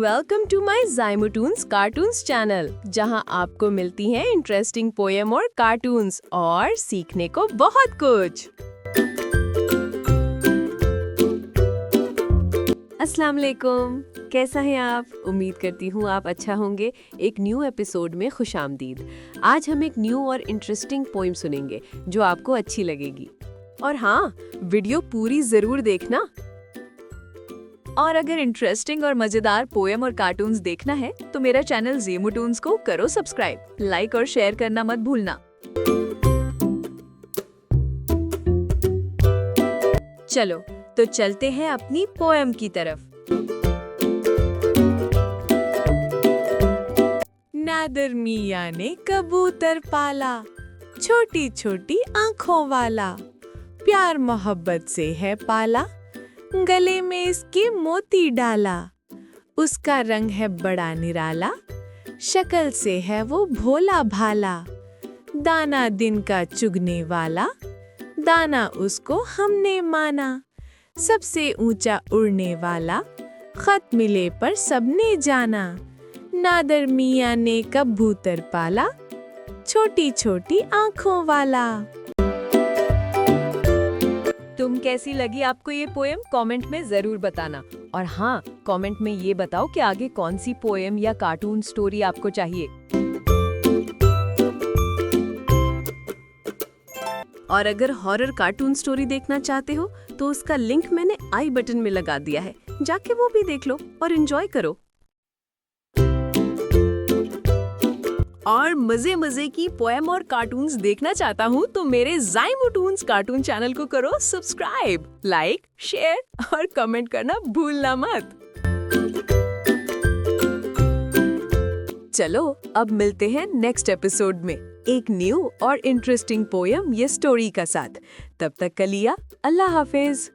Welcome to my Zymotoons cartoons channel, जहां आपको मिलती हैं इंटरेस्टिंग पोएम और कार्टून्स और सीखने को बहुत कुछ। अस्सलाम वालेकुम, कैसा हैं आप? उम्मीद करती हूँ आप अच्छा होंगे। एक न्यू एपिसोड में खुशामदीद। आज हम एक न्यू और इंटरेस्टिंग पोएम सुनेंगे जो आपको अच्छी लगेगी। और हाँ, वीडियो पूरी जरूर देखना। और अगर इंटरेस्टिंग और मजेदार पोएम और कार्टून्स देखना है तो मेरा चैनल ज़ाइमोटून्स को करो सब्सक्राइब, लाइक और शेयर करना मत भूलना। चलो तो चलते हैं अपनी पोएम की तरफ। नादर मियाँ ने कबूतर पाला, छोटी छोटी आंखों वाला, प्यार मोहब्बत से है पाला, गले में इसके मोती डाला। उसका रंग है बड़ा निराला, शक्ल से है वो भोला भाला, दाना दिन का चुगने वाला, दाना उसको हमने माना, सबसे ऊंचा उड़ने वाला, खत मिले पर सबने जाना। नादर मियाँ ने कबूतर पाला, छोटी छोटी आंखों वाला। तुम कैसी लगी आपको ये पोएम? कमेंट में जरूर बताना। और हाँ, कमेंट में ये बताओ कि आगे कौन सी पोएम या कार्टून स्टोरी आपको चाहिए। और अगर हॉरर कार्टून स्टोरी देखना चाहते हो तो उसका लिंक मैंने आई बटन में लगा दिया है, जाके वो भी देख लो और एंजॉय करो। और मजे मजे की पोएम और कार्टून्स देखना चाहता हूँ तो मेरे ज़ाइमोटून्स कार्टून चैनल को करो सब्सक्राइब, लाइक, शेयर और कमेंट करना भूलना मत। चलो अब मिलते हैं नेक्स्ट एपिसोड में एक न्यू और इंटरेस्टिंग पोएम या स्टोरी का साथ। तब तक के लिए अल्लाह हाफिज।